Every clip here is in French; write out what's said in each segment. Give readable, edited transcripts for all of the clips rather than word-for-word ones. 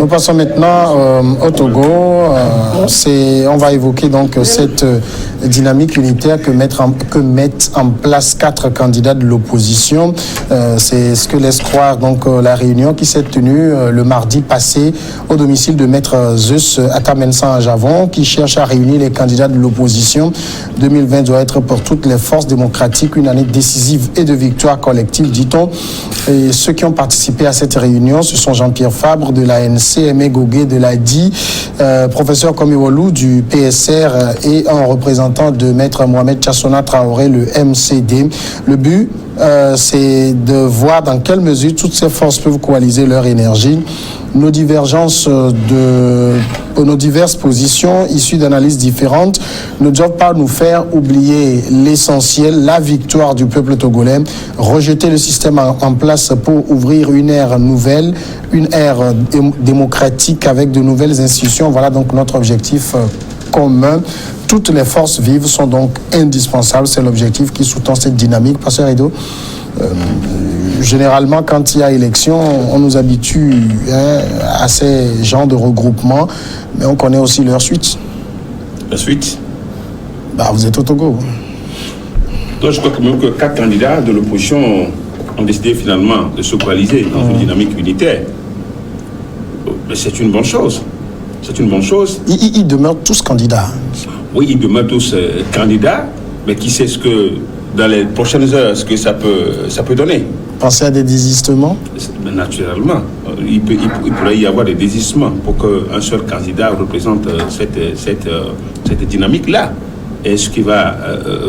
passons maintenant au Togo. On va évoquer donc cette dynamique unitaire que mettent en place 4 candidats de l'opposition. C'est ce que laisse croire donc la réunion qui s'est tenue le mardi passé au domicile de Maître Zeus Atamensan à Javon, qui cherche à réunir les candidats de l'opposition. 2020 doit être pour toutes les forces démocratiques une année décisive et de victoire collective, dit-on. Et ceux qui ont participé à cette réunion, ce sont Jean-Pierre Fabre de l'ANC, Aimé Gogué de l'ADI, professeur Komiwolu du PSR et un représentant de Maître Mohamed Chassona Traoré, le MCD. Le but, c'est de voir dans quelle mesure toutes ces forces peuvent coaliser leur énergie. Nos divergences nos diverses positions issues d'analyses différentes ne doivent pas nous faire oublier l'essentiel, la victoire du peuple togolais, rejeter le système en place pour ouvrir une ère nouvelle, une ère démocratique avec de nouvelles institutions. Voilà donc notre objectif commun. Toutes les forces vives sont donc indispensables. C'est l'objectif qui sous-tend cette dynamique. Pasteur Edo, généralement, quand il y a élection, on nous habitue à ces genres de regroupements, mais on connaît aussi leur suite. La suite? Vous êtes au Togo. Donc, je crois que même que 4 candidats de l'opposition ont décidé finalement de se coaliser dans une dynamique unitaire. Mais c'est une bonne chose. C'est une bonne chose. Ils demeurent tous candidats. Oui, ils demeurent tous candidats, mais qui sait ce que, dans les prochaines heures, ce que ça peut donner. Pensez à des désistements? Naturellement. Il pourrait y avoir des désistements pour qu'un seul candidat représente cette dynamique-là. Est-ce qui va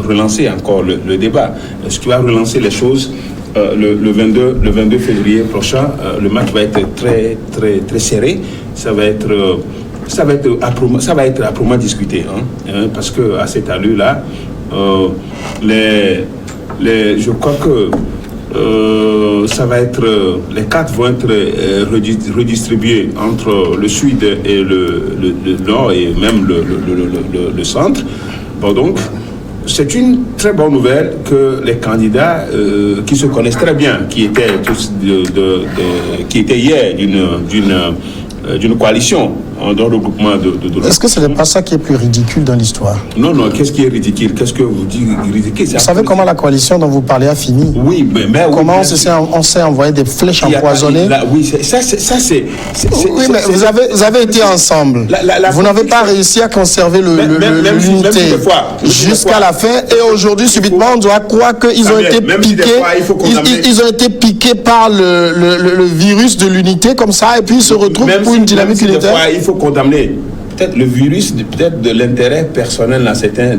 relancer encore le débat? Est-ce qui va relancer les choses? Le 22 février prochain, le match va être très, très, très serré. Ça va être âprement discuté, parce qu'à cette allure-là, je crois que ça va être, les cartes vont être redistribuées entre le sud et le nord et même le centre. Bon, donc, c'est une très bonne nouvelle que les candidats qui se connaissent très bien, qui étaient hier d'une coalition, dans le regroupement de Est-ce que ce n'est pas ça qui est plus ridicule dans l'histoire? Non, qu'est-ce qui est ridicule? Qu'est-ce que vous dites ridicule? Vous savez comment la coalition dont vous parlez a fini? Oui, mais comment on s'est envoyé des flèches empoisonnées? Oui, ça c'est... Oui, mais vous avez été ensemble. Vous n'avez pas réussi à conserver l'unité jusqu'à la fin. Et aujourd'hui, subitement, on doit croire qu'ils ont été piqués. Ils ont été piqués par le virus de l'unité comme ça, et puis ils se retrouvent pour une dynamique unitaire. Il faut condamner peut-être le virus, peut-être de l'intérêt personnel à certains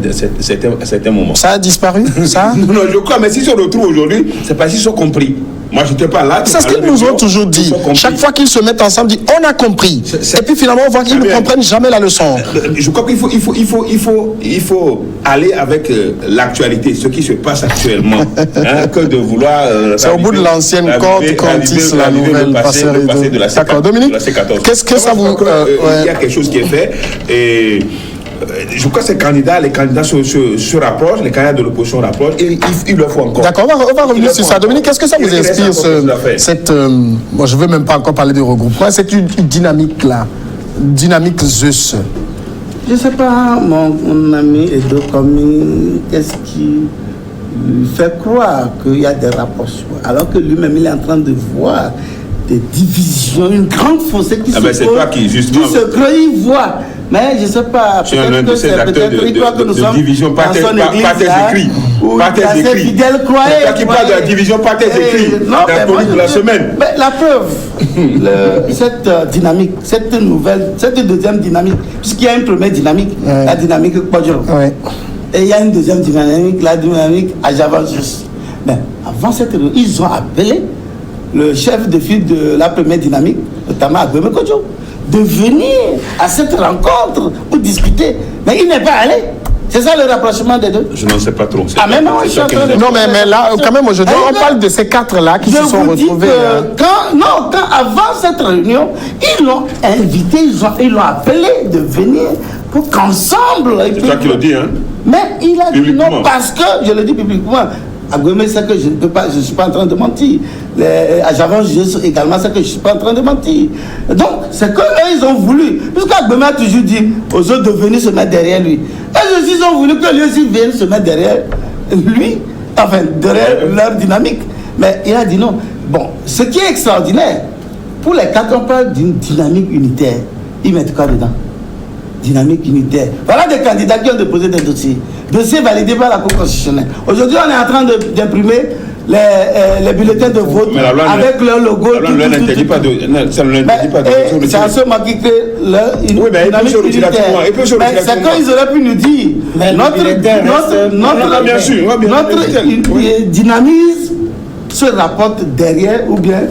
moments. Ça a disparu, ça? Non, je crois, mais s'ils se retrouvent aujourd'hui, c'est parce qu'ils sont compris. Moi, je n'étais pas là. C'est ce qu'ils nous ont toujours dit. Chaque fois qu'ils se mettent ensemble, ils disent on a compris. Et puis finalement, on voit qu'ils ne comprennent jamais la leçon. Je crois qu'il faut aller avec l'actualité, ce qui se passe actuellement, que de vouloir. C'est au bout de l'ancienne corde qu'on tisse la nouvelle passerelle. D'accord, Dominique. Qu'est-ce que ça vous. Il y a quelque chose qui est fait. Et je crois que les candidats se rapprochent, les candidats de l'opposition rapprochent, et il leur faut encore. D'accord, on va revenir sur ça. Dominique, qu'est-ce que ça vous inspire, cette... moi, je ne veux même pas encore parler de regroupement, c'est une dynamique-là, dynamique Zeus. Je ne sais pas, mon ami Edo Komi, qu'est-ce qui lui fait croire qu'il y a des rapprochements, alors que lui-même, il est en train de voir des divisions, une grande fossée qui se pose. C'est toi qui, justement... Qui se crée, il voit. Mais je ne sais pas, peut-être que c'est de division par tes écrits. Par tes écrits. Toi qui parles de la division par tes écrits dans la semaine. Mais la preuve, cette dynamique, cette deuxième dynamique, puisqu'il y a une première dynamique, la dynamique Kwadjoro. Et il y a une deuxième dynamique, la dynamique Ajavajus. Mais avant cette réunion, ils ont appelé le chef de file de la première dynamique, notamment Agbeme Kodjo, de venir à cette rencontre pour discuter. Mais il n'est pas allé. C'est ça le rapprochement des deux? Je n'en sais pas trop. Mais non, mais là, quand même, aujourd'hui, on parle de ces 4-là qui se sont retrouvés. Quand avant cette réunion, ils l'ont invité, ils l'ont appelé de venir pour qu'ensemble... C'est toi qui le dis, hein? Mais il a dit non parce que, je le dis publiquement, Agbeme sait que je ne suis pas en train de mentir. J'avais jugé également, c'est que je ne suis pas en train de mentir. Donc, c'est qu'eux, ils ont voulu. Puisqu'Agbemé a toujours dit aux autres de venir se mettre derrière lui. Eux aussi, ils ont voulu que lui aussi vienne se mettre derrière lui, enfin, derrière leur dynamique. Mais il a dit non. Bon, ce qui est extraordinaire, pour les quatre, on parle d'une dynamique unitaire. Ils mettent quoi dedans? Dynamique unitaire. Voilà des candidats qui ont déposé des dossiers. Dossiers validés par la Cour constitutionnelle. Aujourd'hui, on est en train d'imprimer les bulletins de vote avec leur logo. Ça ne l'interdit pas de. C'est à ce moment qui crée une dynamique unitaire. Mais c'est quand ils auraient pu nous dire notre dynamisme se rapporte derrière, ou bien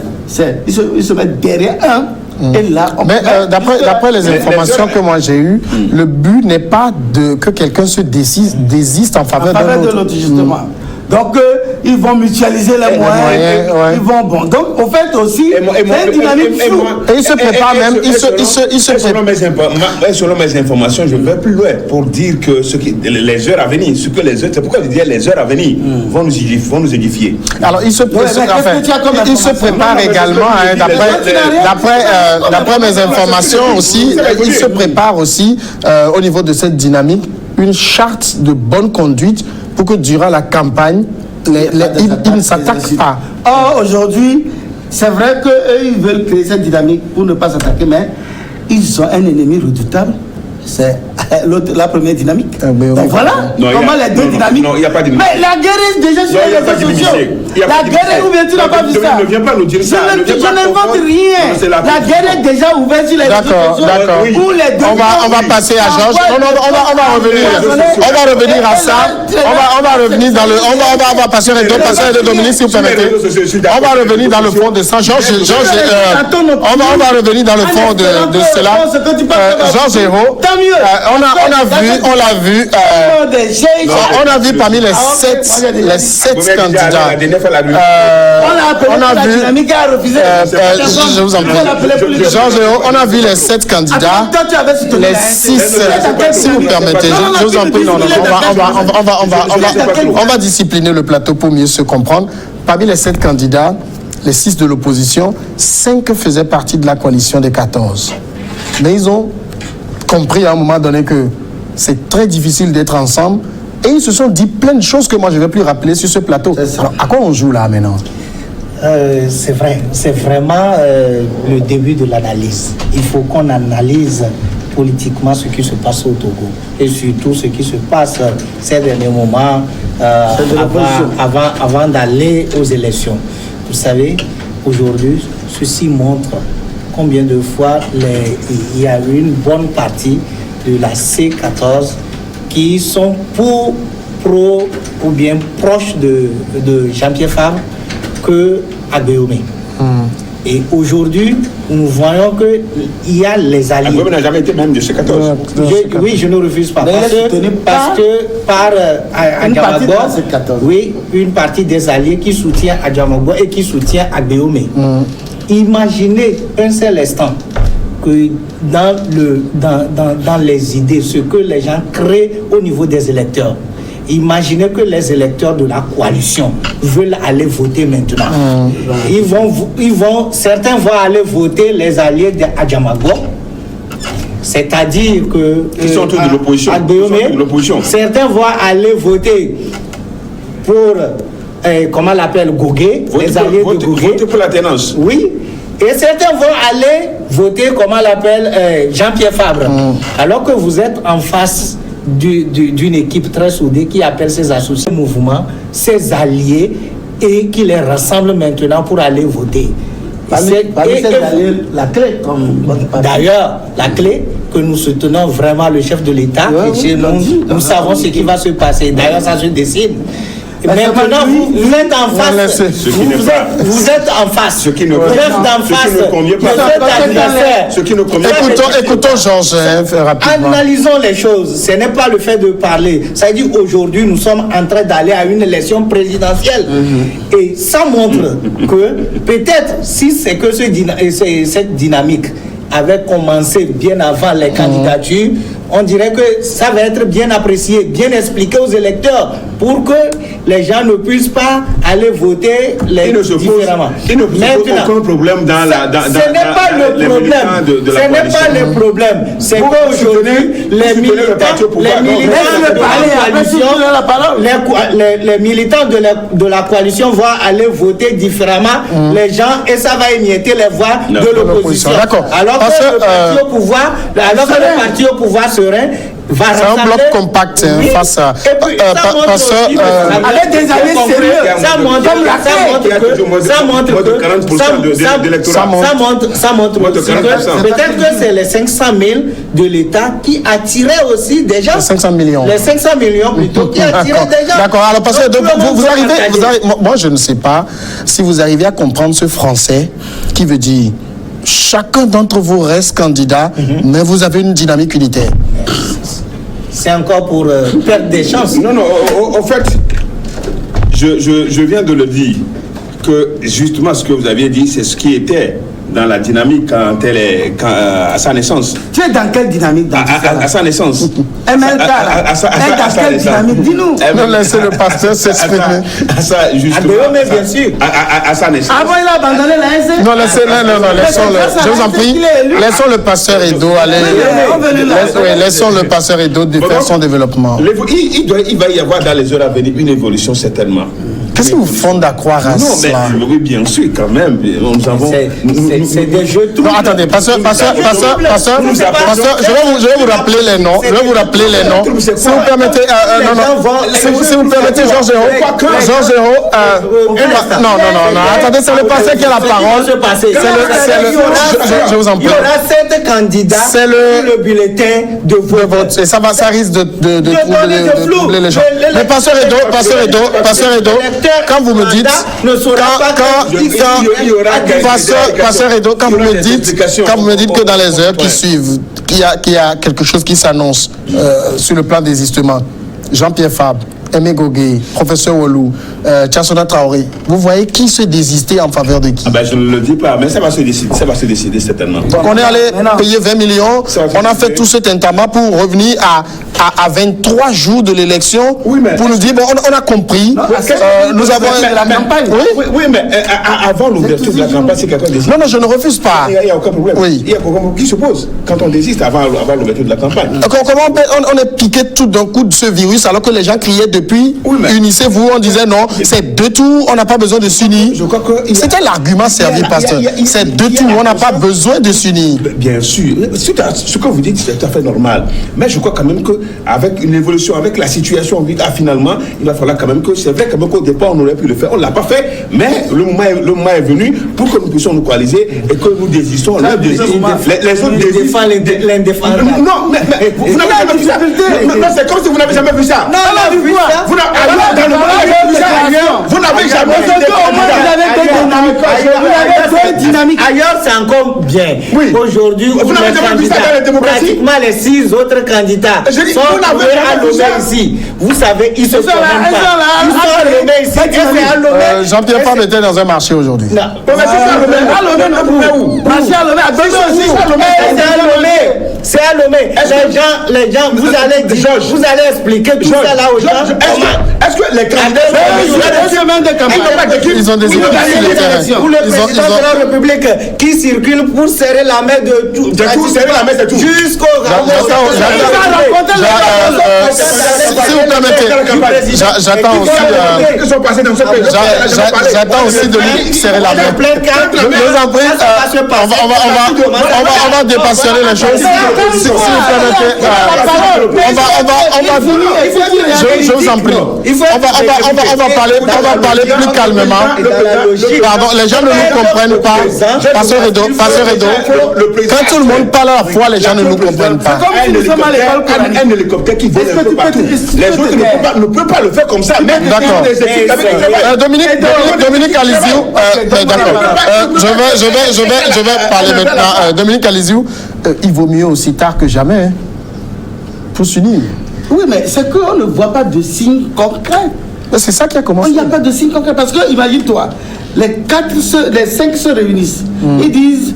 ils se mettent derrière un. Et là, mais d'après les informations que moi j'ai eues, le but n'est pas que quelqu'un se désiste en faveur de l'autre. Justement. Donc, ils vont mutualiser les moyens. Ils vont, bon. Donc, au fait aussi, c'est une dynamique floue. Et ils se préparent même. Selon mes informations, je vais plus loin pour dire que les heures à venir, c'est pourquoi je disais les heures à venir vont nous édifier. Alors, ils se préparent également, d'après mes informations aussi, ils se préparent aussi au niveau de cette dynamique, une charte de bonne conduite pour que durant la campagne, ils ne s'attaquent pas. Or, aujourd'hui, c'est vrai qu'eux, ils veulent créer cette dynamique pour ne pas s'attaquer, mais ils ont un ennemi redoutable. C'est la première dynamique. Donc voilà comment les deux dynamiques. Non, il n'y a pas de mais la guerre est déjà sur les réseaux sociaux. La guerre est ouverte, tu n'as pas vu ça. Ne viens pas nous dire ça. Je n'invente rien. La guerre est déjà ouverte sur les réseaux sociaux. D'accord. On va passer à Georges. On va revenir à ça. On va revenir dans le. On va passer à Dominique, si vous permettez. On va revenir dans le fond de ça. Georges, on va revenir dans le fond de cela. Georges Hérault. On a vu parmi les sept candidats. Je vous en prie. Georges Hérault, on a vu les 7 candidats. Les 6, si vous permettez, je vous en prie, on va discipliner le plateau pour mieux se comprendre. Parmi les 7 candidats, les 6 de l'opposition, 5 faisaient partie de la coalition des 14. Mais ils ont compris à un moment donné que c'est très difficile d'être ensemble et ils se sont dit plein de choses que moi je ne vais plus rappeler sur ce plateau. Alors, à quoi on joue là maintenant? C'est vrai, c'est vraiment le début de l'analyse. Il faut qu'on analyse politiquement ce qui se passe au Togo et surtout ce qui se passe ces derniers moments avant d'aller aux élections. Vous savez, aujourd'hui, ceci montre combien de fois il y a une bonne partie de la C14 qui sont pro ou bien proches de Jean-Pierre Fabre que Agbéomé. Et aujourd'hui, nous voyons qu'il y a les alliés. Agbéomé n'a jamais été même de C14. Oui, je ne refuse pas. Parce que par Adjamagbo, oui, une partie des alliés qui soutient Adjamagbo et qui soutient Agbéomé. Imaginez un seul instant que dans les idées, ce que les gens créent au niveau des électeurs. Imaginez que les électeurs de la coalition veulent aller voter maintenant. Certains vont aller voter les alliés d'Adjamagbo. C'est-à-dire que ils sont tous de l'opposition. Certains vont aller voter pour comment l'appelle Gogué, les alliés de Gogué. Voter pour l'alternance. Oui. Et certains vont aller voter, comment l'appelle, Jean-Pierre Fabre. Alors que vous êtes en face d'une équipe très soudée qui appelle ses associés mouvements, ses alliés, et qui les rassemble maintenant pour aller voter. D'ailleurs, la clé, que nous soutenons vraiment le chef de l'État, et chez nous savons ce qui va se passer. D'ailleurs, ça se dessine. Maintenant, vous êtes en face. Vous êtes en face. Ce qui ne convient pas. Écoutons Georges rapidement. Analysons les choses. Ce n'est pas le fait de parler. Ça veut dire qu'aujourd'hui, nous sommes en train d'aller à une élection présidentielle. Et ça montre que peut-être si c'est que cette dynamique avait commencé bien avant les candidatures, on dirait que ça va être bien apprécié, bien expliqué aux électeurs pour que les gens ne puissent pas aller voter différemment. Il ne pose aucun problème dans ce n'est pas le problème. Ce n'est pas le problème. C'est qu'aujourd'hui, les militants de la coalition vont aller voter différemment les gens et ça va émietter les voix de l'opposition. Alors que le parti au pouvoir serein va c'est un bloc compact face à avec des amis sérieux. Ça montre que peut-être que c'est les 500 000 de l'État qui attiraient aussi des gens. Les 500 millions. Les 500 millions plutôt qui attiraient des gens. D'accord. Alors parce que vous arrivez, moi je ne sais pas si vous arrivez à comprendre ce français qui veut dire chacun d'entre vous reste candidat, mais vous avez une dynamique unitaire. C'est encore pour perdre des chances. Non, en fait, je viens de le dire, que justement ce que vous aviez dit, c'est ce qui était dans la dynamique à sa naissance. Tu es dans quelle dynamique à sa naissance. MLK, dans quelle dynamique? Dis-nous. Non, laissez le pasteur s'exprimer. Bien sûr. À sa naissance. Avant, il a abandonné la SC. Non, je vous en prie, laissons le pasteur Edo aller. Laissons le pasteur Edo faire son développement. Il va y avoir dans les heures à venir une évolution certainement. Qu'est-ce qui vous fonde à croire à cela? Oui, bien sûr, quand même. Nous avons. C'est des jeux tout. Non, attendez, pasteur, je vais vous rappeler les noms. Si vous permettez, si vous permettez, Georges Hérault, non, attendez, c'est le pasteur qui a la parole. Je vous en prie. Il y aura 7 candidats. C'est le bulletin de vote. Et ça risque de troubler les gens. Mais pasteur Edo, quand vous me dites, pasteur Edo, quand vous me dites que dans les heures qui suivent, qu'il y a quelque chose qui s'annonce sur le plan désistement, Jean-Pierre Fabre, Aimé Gogué, professeur Walou, Tchassona Traoré, vous voyez qui se désistait en faveur de qui? Je ne le dis pas, mais ça va se décider certainement. Donc on est allé payer 20 millions, on a fait tout cet entament pour revenir à 23 jours de l'élection, pour nous dire, bon, on a compris, nous avons la campagne. Oui, mais avant l'ouverture de la campagne, c'est quelqu'un désiste. Non, je ne refuse pas. Il n'y a aucun problème. Il y a aucun problème qui se pose quand on désiste avant l'ouverture de la campagne. Comment on est piqué tout d'un coup de ce virus alors que les gens criaient depuis, unissez-vous, on disait non, c'est 2 tours, on n'a pas besoin de s'unir. C'était l'argument servi, pasteur. C'est 2 tours, on n'a pas besoin de s'unir. Bien sûr, ce que vous dites, c'est tout à fait normal. Mais je crois quand même qu'avec une évolution, avec la situation, finalement, il va falloir quand même que, c'est vrai qu'au départ, on aurait pu le faire, on ne l'a pas fait, mais le moment est venu pour que nous puissions nous coaliser et que nous désistons. Les autres désistent. Non, mais vous n'avez jamais vu ça. C'est comme si vous n'avez jamais vu ça. Vous n'avez jamais vu dynamique. Ailleurs, c'est encore bien. Aujourd'hui, vous n'avez jamais vu ça dans la démocratie. Pratiquement les 6 autres candidats sont alloués ici. Vous savez, ils se sont même pas. Ils sont ici. Jean-Pierre Fabre était dans un marché aujourd'hui. C'est à Lomé. Les gens, vous allez expliquer tout ça là aux gens. Est-ce que les candidats ils ont des équipes sur le terrain. Ou le président de la République qui circule pour serrer la main de tout. Jusqu'au si vous permettez, j'attends aussi de lui serrer la main. Je vous en prie, on va dépassionner les choses. Si vous permettez, je vous en prie. On va parler plus calmement. Pardon, les gens ne nous comprennent pas. Pasteur Edo, quand tout le monde parle à la fois, les gens ne nous comprennent pas. Un hélicoptère qui vole un peu partout. Les autres ne peuvent pas le faire comme ça. D'accord. Dominique Alizou, d'accord. Je vais parler maintenant. Dominique Alizou, il vaut mieux aussi tard que jamais pour s'unir. Oui, mais c'est qu'on ne voit pas de signes concrets. C'est ça qui a commencé. Il n'y a pas de signes concrets parce que, imagine-toi, les 5 se réunissent. Ils disent,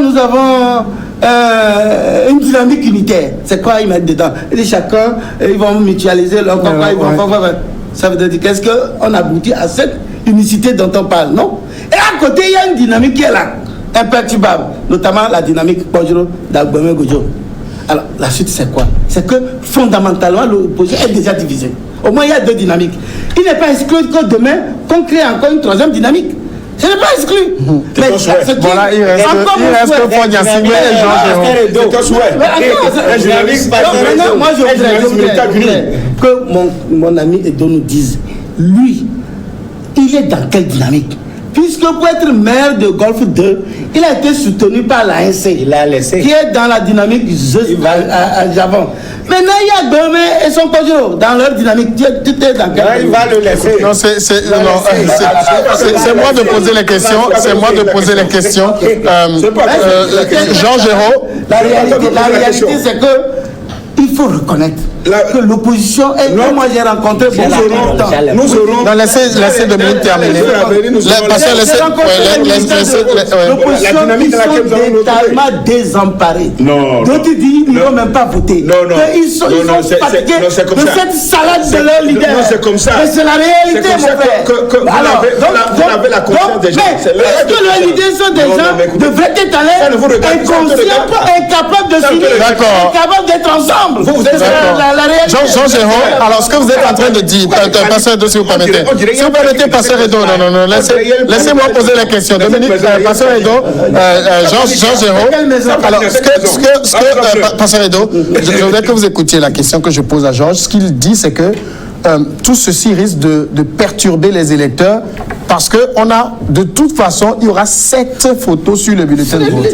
nous avons une dynamique unitaire. C'est quoi ils mettent dedans? Et chacun, ils vont mutualiser leur combat, ils vont faire. Ça veut dire qu'est-ce qu'on aboutit à cette unicité dont on parle, non? Et à côté, il y a une dynamique qui est là, imperturbable, notamment la dynamique Pojoro d'Agbeme Gojo. Alors, la suite, c'est quoi? C'est que fondamentalement, l'opposition est déjà divisée. Au moins, il y a deux dynamiques. Il n'est pas exclu que demain, qu'on crée encore une troisième dynamique. Ce n'est pas exclu. Mais voilà, il reste que Fogna Singbe et Jean Géraud. C'est un souhait. Moi, je voudrais que mon ami Edo nous dise, lui, il est dans quelle dynamique? Puisque pour être maire de Golfe 2, il a été soutenu par l'ANC, il a laissé, qui est dans la dynamique à Javon. Maintenant, il y a Gomé et son Pajot dans leur dynamique. Tu es dans quelle? Il va le laisser. Non, c'est moi de poser les questions. C'est moi de poser les questions. Jean Géraud. La réalité, c'est que il faut reconnaître que l'opposition est. Moi, j'ai rencontré beaucoup de temps. Nous aurons. Non, laissez Dominique terminer. L'opposition, ils sont totalement désemparés. D'autres disent qu'ils n'ont même pas voté. Ils sont fatigués de cette salade de leur leader. Mais c'est la réalité, mon frère. Alors, vous avez la conscience des gens. Est-ce que leurs leaders sont des gens de vrais talents, inconscients, incapables de s'unir, incapables d'être ensemble? Jean Géraud, alors ce que vous êtes en train de dire, Pasteur Edo, si vous permettez. Si vous permettez, Pasteur Edo, non, laissez-moi poser la question. Dominique, Pasteur Edo, Jean Géraud. Alors, Pasteur Edo, je voudrais que vous écoutiez la question que je pose à Georges. Ce qu'il dit, c'est que tout ceci risque de perturber les électeurs parce qu'on a, de toute façon, il y aura 7 photos sur le bulletin de vote.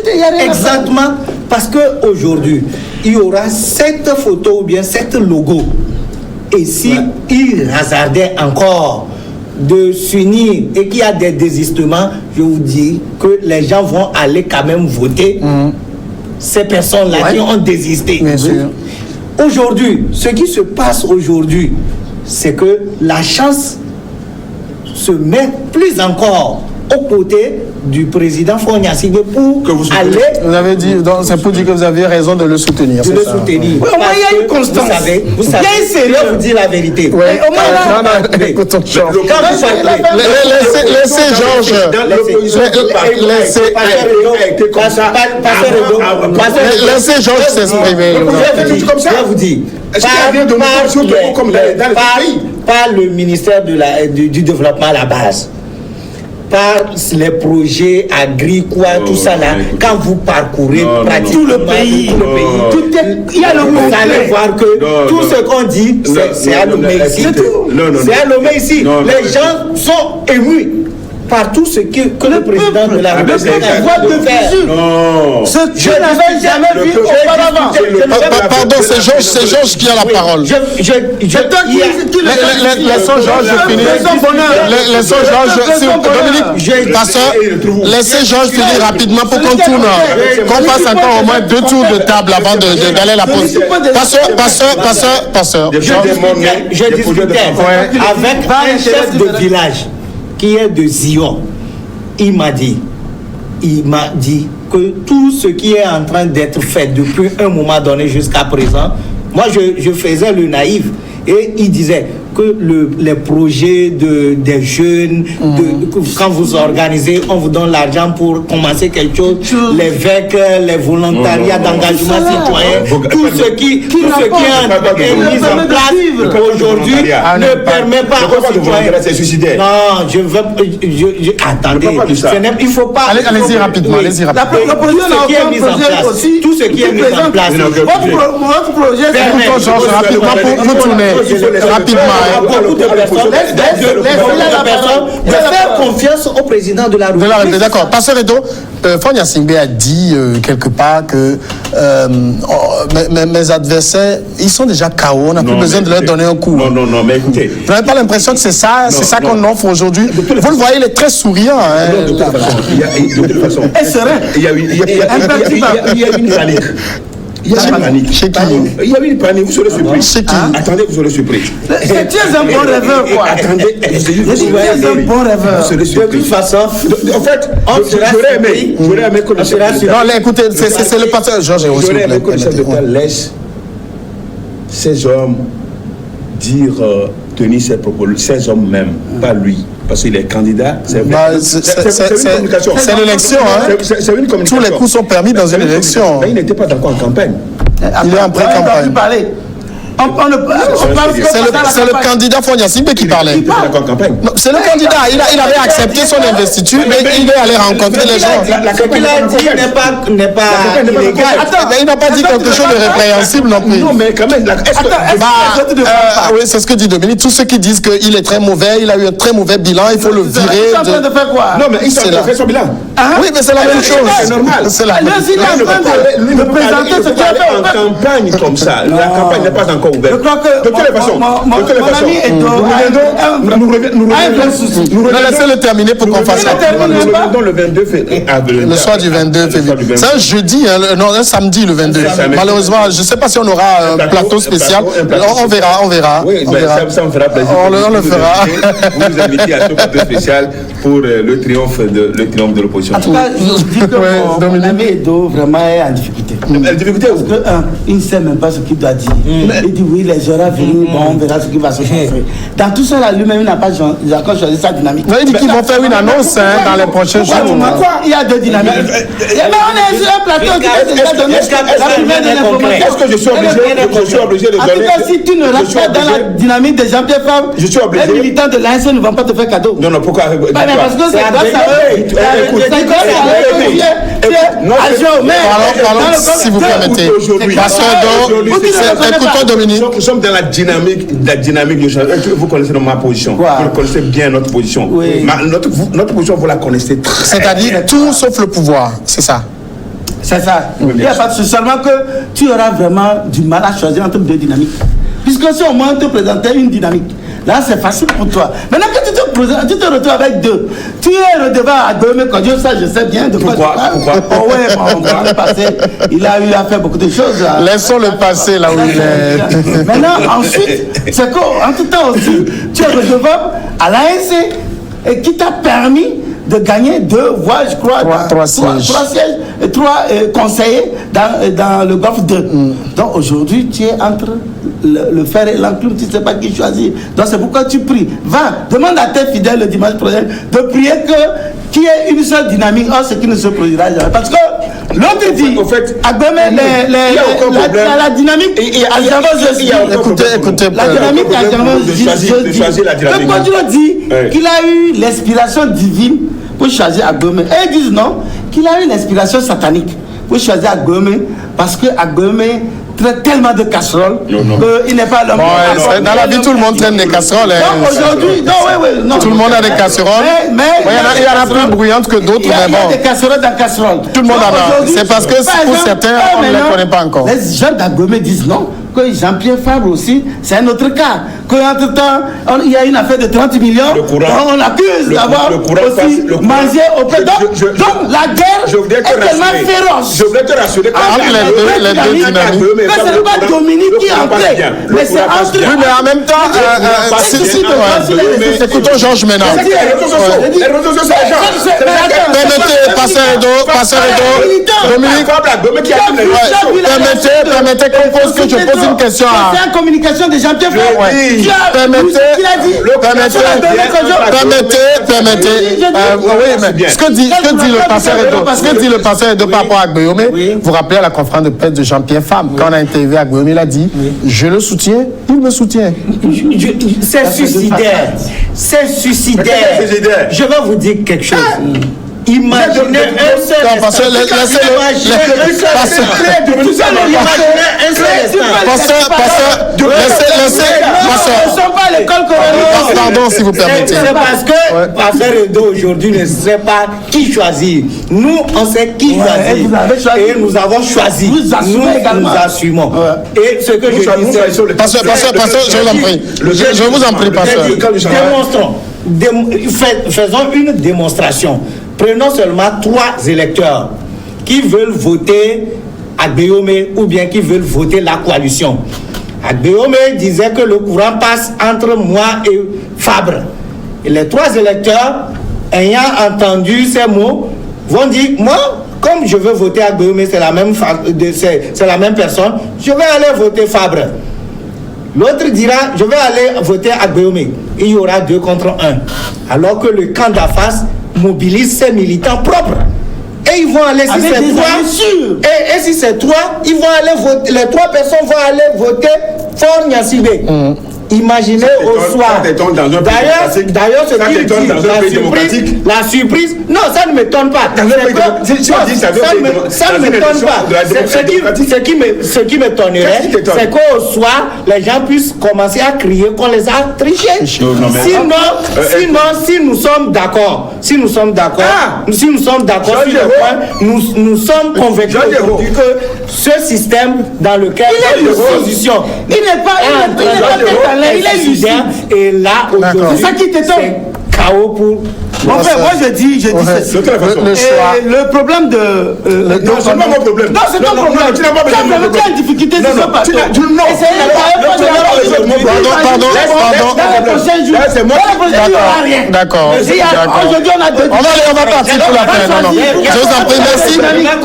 Exactement, parce qu'aujourd'hui, il y aura 7 photos ou bien 7 logos. Et si il hasardait encore de s'unir et qu'il y a des désistements, je vous dis que les gens vont aller quand même voter ces personnes-là qui ont désisté. Bien sûr. Aujourd'hui, ce qui se passe aujourd'hui, c'est que la chance se met plus encore aux côtés du président Fogna Singbe pour aller. Vous avez dit, c'est pour dire que vous avez raison de le soutenir. De le soutenir. Au moins, il y a une constance. Vous savez, je vais vous dire la vérité. Oui. Au moins, écoutons Georges. Laissez Georges. Laissez Georges s'exprimer. Je vais vous dire. Par le ministère du développement à la base, par les projets agricoles, tout ça là, quand vous parcourez pratiquement tout le pays, il y a le monde. Vous allez voir que tout ce qu'on dit, c'est à Lomé ici. C'est à Lomé ici. Les gens sont émus par tout ce que le président de la République veut faire. Ce que je n'avais jamais vu auparavant. Pardon, c'est Georges qui a la parole. Laissons Georges finir. Laissons Georges. Dominique, Pasteur, laissez Georges finir rapidement pour qu'on tourne. Qu'on fasse encore au moins 2 tours de table avant d'aller à la pause. Pasteur. Je discutais avec un chef de village qui est de Zion. Il m'a dit que tout ce qui est en train d'être fait depuis un moment donné jusqu'à présent, moi je faisais le naïf et il disait que les projets des jeunes, quand vous organisez, on vous donne l'argent pour commencer quelque chose, les VEC, les volontariats d'engagement citoyen, tout ce qui est mis en place aujourd'hui ne permet pas aux citoyens. Non, je veux. Attendez, il ne faut pas. Allez-y rapidement. Tout ce qui est mis en place. Votre projet, c'est rapidement pour tourner. Rapidement. Beaucoup de personnes de faire confiance au président de la République. D'accord. Pasteur Edo, Fogna Singbe a dit quelque part que mes adversaires, ils sont déjà KO. On n'a plus besoin de leur donner un coup. Non, mais écoutez. Vous n'avez pas l'impression que c'est ça qu'on offre aujourd'hui? Vous le voyez, il est très souriant. De toute façon. Et serein. Il y a une année. Il y a une panique. Chez qui? Il y a une panique, vous serez surpris. Chez qui? Attendez, vous serez surpris. Tu es un bon rêveur, quoi. Attendez, Tu es un bon rêveur. vous serez De surpris. toute façon, En fait, j'aurais aimé que le chef de l'État- Non, là, écoutez, c'est le pasteur Georges Hérault, s'il vous j'aurais aimé que le chef plaît. d'État laisse ces hommes dire, tenir ses propos, ces hommes même, pas lui. Parce qu'il est candidat, c'est une communication. C'est l'élection, hein. C'est une communication. Tous les coups sont permis dans une élection. Mais il n'était pas encore en campagne. Il est en pré-campagne. C'est le candidat Fonia Simbe qui parlait. Il était pas encore en campagne. Non, c'est le candidat. Il avait accepté son investiture, mais il est allé rencontrer les gens. ce qu'il a dit n'est pas illégal. Mais il n'a pas dit quelque chose de répréhensible non plus. Non, mais quand même, Oui, c'est ce que dit Dominique. Tous ceux qui disent qu'il est très mauvais, il a eu un très mauvais bilan, il faut le virer. Ils sont en train de faire quoi? non, mais il s'en fait son bilan. Oui, mais c'est la même chose. C'est normal. C'est la même Il est en train de présenter ce qu'il a fait. En campagne comme ça, la campagne n'est pas encore ouverte. Je crois que De toutes les façons, mon ami Edo Non, laissez-le terminer pour qu'on fasse Nous reviendrons le 22 février. le soir du 22 février. C'est un jeudi, non, un samedi le 22. Malheureusement, je ne sais pas si on aura un plateau spécial. On verra. Oui, ça me fera plaisir. On le fera. Vous nous invitez à ce plateau spécial pour le triomphe de l'opposition. En tout cas, je dis que mon ami Edo vraiment est en difficulté. La difficulté Parce que, il ne sait même pas ce qu'il doit dire. Il dit oui, les heures à venir, bon, on verra ce qui va se passer. Dans tout ça, là, lui-même, il n'a pas encore choisi sa dynamique. Non, il dit qu'ils vont faire une annonce dans les prochains jours. Pourquoi il y a deux dynamiques? Mais on est sur un plateau qui a déjà donné la première des informations. Est-ce que je suis obligé de En donner? tout cas, si tu ne rentres pas dans la dynamique des Jean-Pierre Fabre, Je suis obligé. les militants de l'ANC ne vont pas te faire cadeau. Non, pourquoi? Mais parce que c'est grâce à eux. C'est grâce à eux que tu es agent au maire. Parlons, si vous permettez. Écoutons Dominique. Nous sommes dans la dynamique du changement. Vous connaissez ma position. Vous connaissez bien notre position. Oui. Notre position, vous la connaissez très C'est-à-dire tout sauf le pouvoir, c'est ça. C'est ça. Il n'y a pas de souci. Seulement que tu auras vraiment du mal à choisir entre deux dynamiques. Puisque si au moins on te présentait une dynamique, là c'est facile pour toi. Maintenant que tu te retrouves avec deux, tu es redevant à Gomé Kodjo, ça je sais bien de quoi tu parles. Pourquoi? Oh ouais, bon, dans le passé, il a eu à faire beaucoup de choses. Là. Laissons le passé là où il est. Maintenant, ensuite, c'est qu'en tout temps aussi, tu es redevant à l'ANC et qui t'a permis de gagner 2 voix, je crois, trois sièges et 3 conseillers dans le Golfe 2. Donc aujourd'hui, tu es entre le fer et l'enclume, tu ne sais pas qui choisir. Donc c'est pourquoi tu pries. Va, demande à tes fidèles le dimanche prochain de prier qu'il y ait une seule dynamique, ce qui ne se produira jamais. Parce que l'autre dit, au fait, à Gomé, la dynamique, Écoutez, la dynamique de choisir la dynamique. Le Kodjo dit qu'il a eu l'inspiration divine pour choisir Agomé. Et ils disent non, qu'il a eu l'inspiration satanique pour choisir Agomé parce que Agomé traite tellement de casseroles qu'il n'est pas l'homme. Dans la vie, tout le monde traîne des casseroles. Donc aujourd'hui, non. Tout le monde a des casseroles. Mais il y en a plus bruyantes que d'autres, il y mais a bon. des casseroles dans casseroles. Tout le monde en a. C'est parce que pour certains, on ne les connaît pas encore. Les gens d'Agomé disent non. Que Jean-Pierre Fabre aussi, c'est un autre cas. Qu'entre-temps, il y a une affaire de 30 millions, on accuse d'avoir aussi mangé au pédon. Donc la guerre est tellement féroce. Je voudrais te rassurer entre les deux dynamiques. Mais ce n'est pas Dominique qui est entré, mais c'est entre... Oui, mais en même temps, écoutons Georges maintenant. Permettez, Pasteur Edo, Dominique, permettez qu'on pose que je pose une question à... C'est la communication de Jean-Pierre Fabre. Permettez. Oui, mais ce que dit le pasteur Edo par rapport à Guillaume, vous rappelez à la conférence de presse de Jean-Pierre Fabre, quand on a interviewé à Guillaume, il a dit je le soutiens, il me soutient. C'est suicidaire. C'est suicidaire. Je vais vous dire quelque chose. Imaginez un seul instant. Pardon, si vous permettez. C'est parce que Pasteur Edo aujourd'hui ne sait pas qui choisir. Nous, on sait qui choisir. Et nous avons choisi. Nous assumons. Et ce que je dis, c'est... Pasteur, je vous en prie, pasteur. Démonstrons. Faisons une démonstration. Prenons seulement 3 électeurs qui veulent voter Agbéomé ou bien qui veulent voter la coalition. Agbéomé disait que le courant passe entre moi et Fabre. Et les 3 électeurs, ayant entendu ces mots, vont dire, moi, comme je veux voter Agbéomé, c'est la même personne, je vais aller voter Fabre. L'autre dira, je vais aller voter Agbéomé. Il y aura 2 contre 1. Alors que le camp d'en face mobilise ses militants propres. Et ils vont aller, si c'est 3, et si c'est 3, ils vont aller voter, les 3 personnes vont aller voter Fort Gnassingbé. Imaginez au soir. D'ailleurs, ce qui dit la surprise, non, ça ne m'étonne pas. Ça ne m'étonne pas. Ce qui m'étonnerait, c'est qu'au soir, les gens puissent commencer à crier qu'on les a trichés. Sinon, si nous sommes d'accord, sur le point, nous sommes convaincus que ce système dans lequel l'opposition il est lucide. Et là, c'est ça qui t'étonne. Chaos pour. Enfin, moi je dis le problème de. Non, c'est pas mon problème. Non, c'est ton problème. Tu n'as pas besoin de. Tu as une difficulté sur ce plateau. Pardon. Dans les prochains jours, il n'y aura rien. D'accord. Aujourd'hui, on a 2. On va partir pour la fin. Non. Je vous en prie, merci.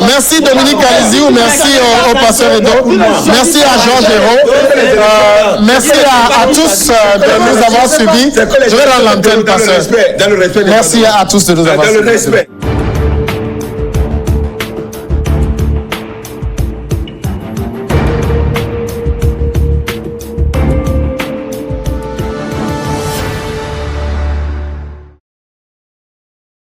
Merci Dominique Aliziou, merci au pasteur Edo. Merci à Jean Géraud. Merci à tous de nous avoir suivis. Je vais rendre l'antenne, pasteur. Dans le respect. Merci à tous de nous avoir suivis. Dans le respect.